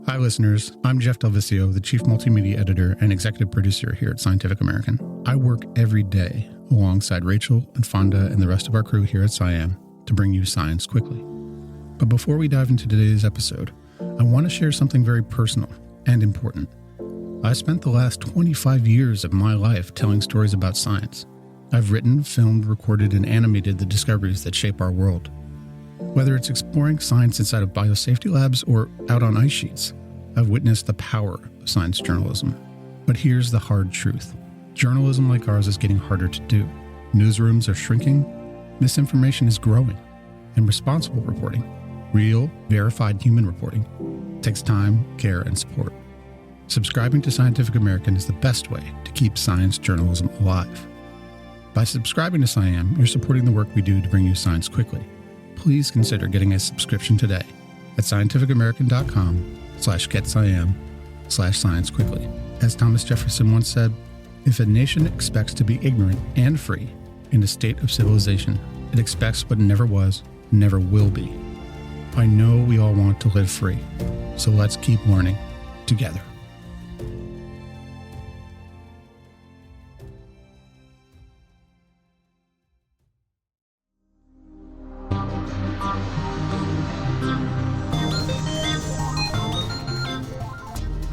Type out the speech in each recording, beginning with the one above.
Hi, listeners. I'm Jeff Delvisio, the Chief Multimedia Editor and Executive Producer here at Scientific American. I work every day alongside Rachel and Fonda and the rest of our crew here at SciAm to bring you science quickly. But before we dive into today's episode, I want to share something very personal and important. I spent the last 25 years of my life telling stories about science. I've written, filmed, recorded, and animated the discoveries that shape our world. Whether it's exploring science inside of biosafety labs or out on ice sheets, I've witnessed the power of science journalism. But here's the hard truth. Journalism like ours is getting harder to do. Newsrooms are shrinking, misinformation is growing, and responsible reporting, real, verified human reporting, takes time, care, and support. Subscribing to Scientific American is the best way to keep science journalism alive. By subscribing to SciAm, you're supporting the work we do to bring you science quickly. Please consider getting a subscription today at scientificamerican.com/getsciam/science quickly. As Thomas Jefferson once said, if a nation expects to be ignorant and free in a state of civilization, it expects what never was, never will be. I know we all want to live free, so let's keep learning together.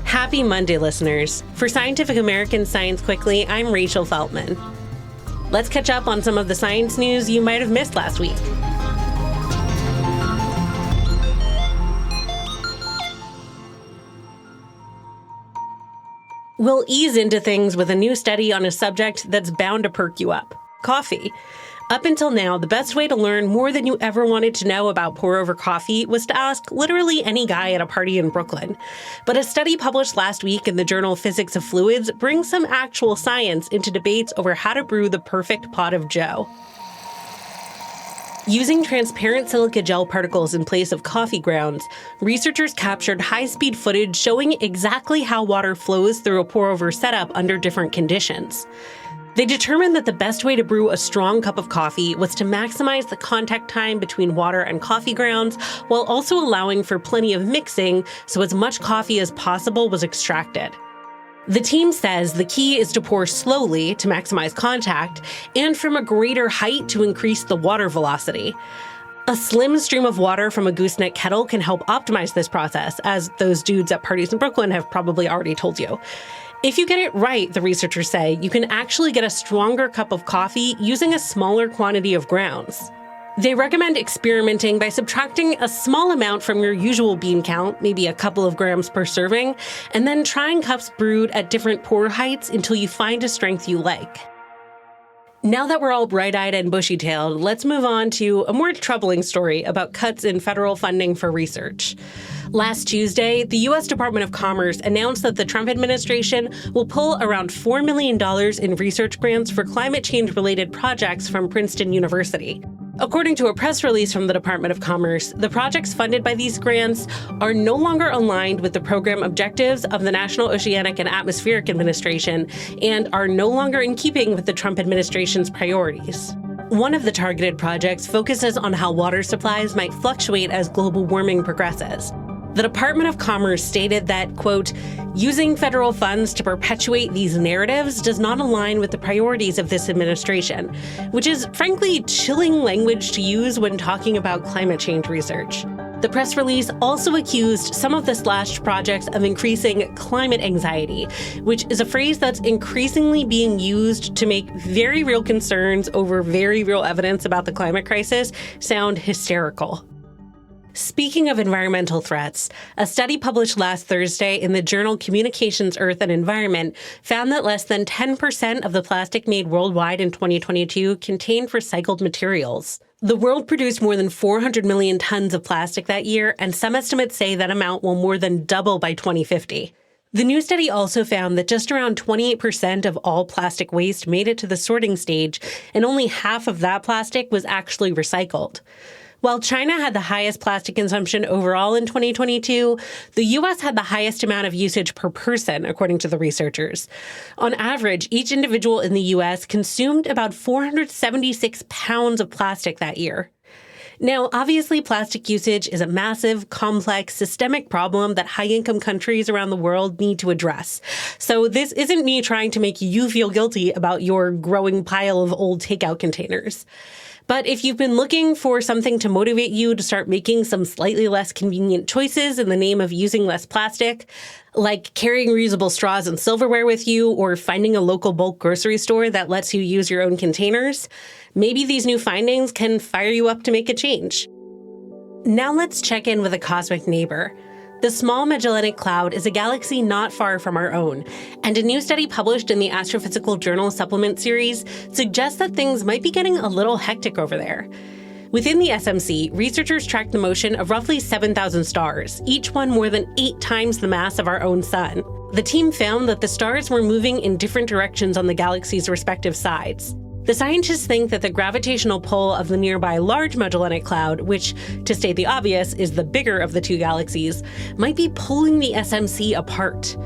Happy Monday, listeners. For Scientific American Science Quickly, I'm Rachel Feltman. Let's catch up on some of the science news you might have missed last week. We'll ease into things with a new study on a subject that's bound to perk you up: coffee. Up until now, the best way to learn more than you ever wanted to know about pour-over coffee was to ask literally any guy at a party in Brooklyn. But a study published last week in the journal Physics of Fluids brings some actual science into debates over how to brew the perfect pot of joe. Using transparent silica gel particles in place of coffee grounds, researchers captured high-speed footage showing exactly how water flows through a pour-over setup under different conditions. They determined that the best way to brew a strong cup of coffee was to maximize the contact time between water and coffee grounds, while also allowing for plenty of mixing so as much coffee as possible was extracted. The team says the key is to pour slowly to maximize contact and from a greater height to increase the water velocity. A slim stream of water from a gooseneck kettle can help optimize this process, as those dudes at parties in Brooklyn have probably already told you. If you get it right, the researchers say, you can actually get a stronger cup of coffee using a smaller quantity of grounds. They recommend experimenting by subtracting a small amount from your usual bean count, maybe a couple of grams per serving, and then trying cups brewed at different pour heights until you find a strength you like. Now that we're all bright-eyed and bushy-tailed, let's move on to a more troubling story about cuts in federal funding for research. Last Tuesday, the U.S. Department of Commerce announced that the Trump administration will pull around $4 million in research grants for climate change-related projects from Princeton University. According to a press release from the Department of Commerce, the projects funded by these grants are no longer aligned with the program objectives of the National Oceanic and Atmospheric Administration and are no longer in keeping with the Trump administration's priorities. One of the targeted projects focuses on how water supplies might fluctuate as global warming progresses. The Department of Commerce stated that, quote, using federal funds to perpetuate these narratives does not align with the priorities of this administration, which is frankly chilling language to use when talking about climate change research. The press release also accused some of the slashed projects of increasing climate anxiety, which is a phrase that's increasingly being used to make very real concerns over very real evidence about the climate crisis sound hysterical. Speaking of environmental threats, a study published last Thursday in the journal Communications, Earth and Environment found that less than 10% of the plastic made worldwide in 2022 contained recycled materials. The world produced more than 400 million tons of plastic that year, and some estimates say that amount will more than double by 2050. The new study also found that just around 28% of all plastic waste made it to the sorting stage, and only half of that plastic was actually recycled. While China had the highest plastic consumption overall in 2022, the U.S. had the highest amount of usage per person, according to the researchers. On average, each individual in the U.S. consumed about 476 pounds of plastic that year. Now, obviously, plastic usage is a massive, complex, systemic problem that high-income countries around the world need to address. So this isn't me trying to make you feel guilty about your growing pile of old takeout containers. But if you've been looking for something to motivate you to start making some slightly less convenient choices in the name of using less plastic, like carrying reusable straws and silverware with you or finding a local bulk grocery store that lets you use your own containers, maybe these new findings can fire you up to make a change. Now let's check in with a cosmic neighbor. The Small Magellanic Cloud is a galaxy not far from our own, and a new study published in the Astrophysical Journal Supplement series suggests that things might be getting a little hectic over there. Within the SMC, researchers tracked the motion of roughly 7,000 stars, each one more than 8 times the mass of our own sun. The team found that the stars were moving in different directions on the galaxy's respective sides. The scientists think that the gravitational pull of the nearby Large Magellanic Cloud, which, to state the obvious, is the bigger of the two galaxies, might be pulling the SMC apart.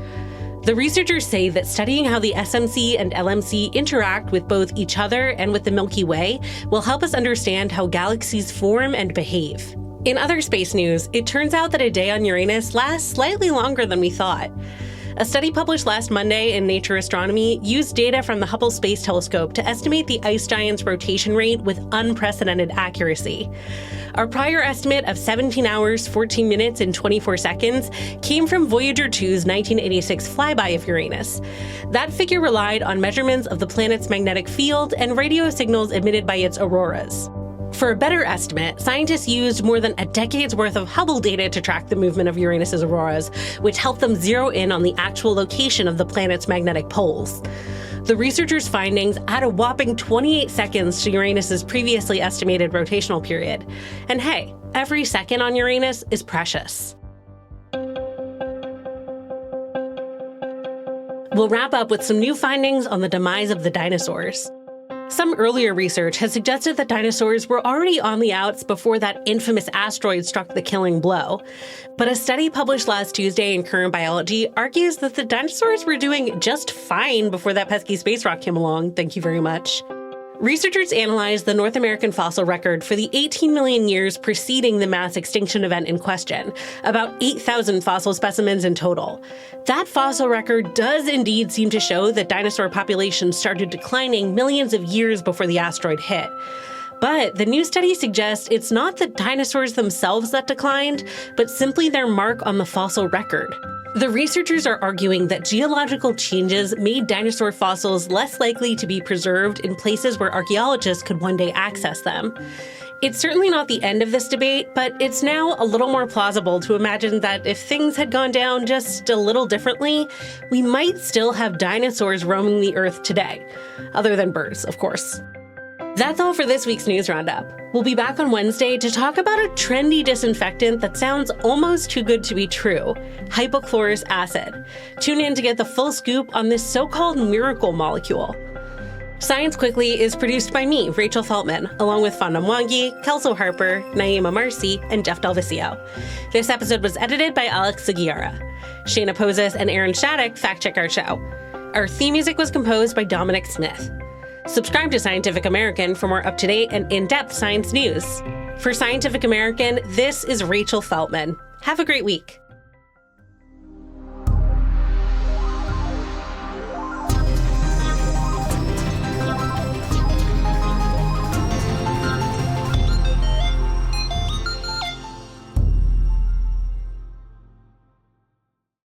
The researchers say that studying how the SMC and LMC interact with both each other and with the Milky Way will help us understand how galaxies form and behave. In other space news, it turns out that a day on Uranus lasts slightly longer than we thought. A study published last Monday in Nature Astronomy used data from the Hubble Space Telescope to estimate the ice giant's rotation rate with unprecedented accuracy. Our prior estimate of 17 hours, 14 minutes, and 24 seconds came from Voyager 2's 1986 flyby of Uranus. That figure relied on measurements of the planet's magnetic field and radio signals emitted by its auroras. For a better estimate, scientists used more than a decade's worth of Hubble data to track the movement of Uranus's auroras, which helped them zero in on the actual location of the planet's magnetic poles. The researchers' findings add a whopping 28 seconds to Uranus's previously estimated rotational period. And hey, every second on Uranus is precious. We'll wrap up with some new findings on the demise of the dinosaurs. Some earlier research has suggested that dinosaurs were already on the outs before that infamous asteroid struck the killing blow. But a study published last Tuesday in Current Biology argues that the dinosaurs were doing just fine before that pesky space rock came along. Thank you very much. Researchers analyzed the North American fossil record for the 18 million years preceding the mass extinction event in question, about 8,000 fossil specimens in total. That fossil record does indeed seem to show that dinosaur populations started declining millions of years before the asteroid hit. But the new study suggests it's not the dinosaurs themselves that declined, but simply their mark on the fossil record. The researchers are arguing that geological changes made dinosaur fossils less likely to be preserved in places where archaeologists could one day access them. It's certainly not the end of this debate, but it's now a little more plausible to imagine that if things had gone down just a little differently, we might still have dinosaurs roaming the Earth today. Other than birds, of course. That's all for this week's News Roundup. We'll be back on Wednesday to talk about a trendy disinfectant that sounds almost too good to be true, hypochlorous acid. Tune in to get the full scoop on this so-called miracle molecule. Science Quickly is produced by me, Rachel Feltman, along with Fonda Mwangi, Kelso Harper, Naima Marcy, and Jeff Delvisio. This episode was edited by Alex Seguiara. Shayna Pozis and Aaron Shattuck fact-check our show. Our theme music was composed by Dominic Smith. Subscribe to Scientific American for more up-to-date and in-depth science news. For Scientific American, this is Rachel Feltman. Have a great week.